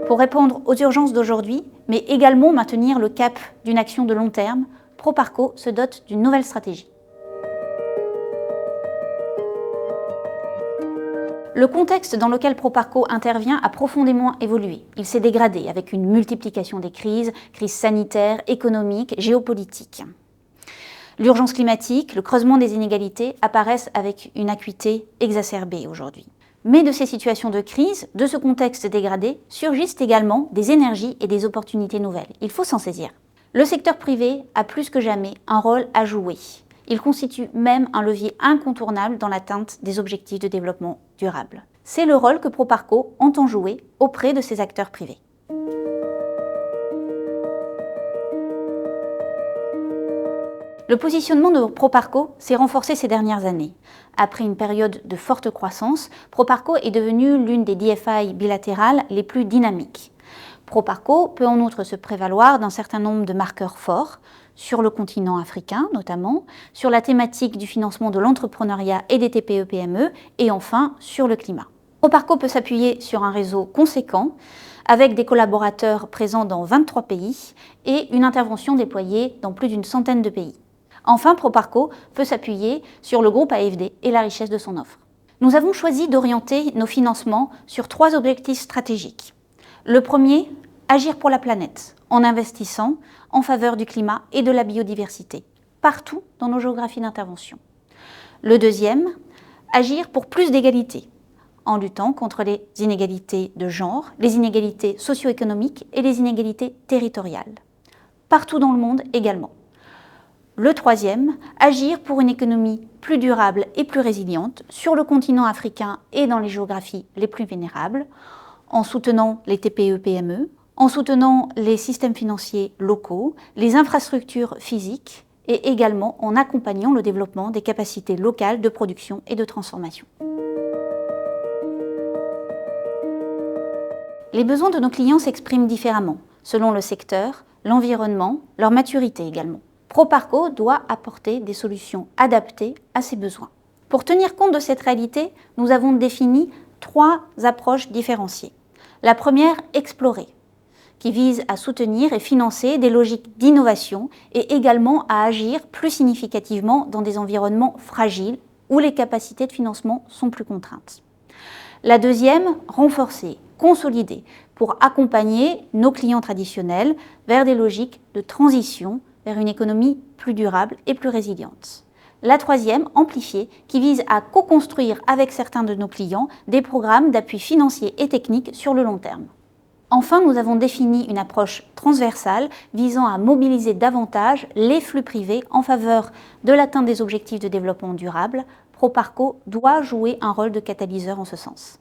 Pour répondre aux urgences d'aujourd'hui, mais également maintenir le cap d'une action de long terme, Proparco se dote d'une nouvelle stratégie. Le contexte dans lequel Proparco intervient a profondément évolué. Il s'est dégradé avec une multiplication des crises sanitaires, économiques, géopolitiques. L'urgence climatique, le creusement des inégalités apparaissent avec une acuité exacerbée aujourd'hui. Mais de ces situations de crise, de ce contexte dégradé, surgissent également des énergies et des opportunités nouvelles. Il faut s'en saisir. Le secteur privé a plus que jamais un rôle à jouer. Il constitue même un levier incontournable dans l'atteinte des objectifs de développement durable. C'est le rôle que Proparco entend jouer auprès de ces acteurs privés. Le positionnement de Proparco s'est renforcé ces dernières années. Après une période de forte croissance, Proparco est devenu l'une des DFI bilatérales les plus dynamiques. Proparco peut en outre se prévaloir d'un certain nombre de marqueurs forts, sur le continent africain notamment, sur la thématique du financement de l'entrepreneuriat et des TPE-PME, et enfin sur le climat. Proparco peut s'appuyer sur un réseau conséquent, avec des collaborateurs présents dans 23 pays et une intervention déployée dans plus d'une centaine de pays. Enfin, Proparco peut s'appuyer sur le groupe AFD et la richesse de son offre. Nous avons choisi d'orienter nos financements sur 3 objectifs stratégiques. Le premier, agir pour la planète, en investissant en faveur du climat et de la biodiversité, partout dans nos géographies d'intervention. Le deuxième, agir pour plus d'égalité, en luttant contre les inégalités de genre, les inégalités socio-économiques et les inégalités territoriales, partout dans le monde également. Le troisième, agir pour une économie plus durable et plus résiliente sur le continent africain et dans les géographies les plus vulnérables, en soutenant les TPE-PME, en soutenant les systèmes financiers locaux, les infrastructures physiques et également en accompagnant le développement des capacités locales de production et de transformation. Les besoins de nos clients s'expriment différemment, selon le secteur, l'environnement, leur maturité également. Proparco doit apporter des solutions adaptées à ces besoins. Pour tenir compte de cette réalité, nous avons défini 3 approches différenciées. La première, explorer, qui vise à soutenir et financer des logiques d'innovation et également à agir plus significativement dans des environnements fragiles où les capacités de financement sont plus contraintes. La deuxième, renforcer, consolider, pour accompagner nos clients traditionnels vers des logiques de transition vers une économie plus durable et plus résiliente. La troisième, amplifier, qui vise à co-construire avec certains de nos clients des programmes d'appui financier et technique sur le long terme. Enfin, nous avons défini une approche transversale visant à mobiliser davantage les flux privés en faveur de l'atteinte des objectifs de développement durable. Proparco doit jouer un rôle de catalyseur en ce sens.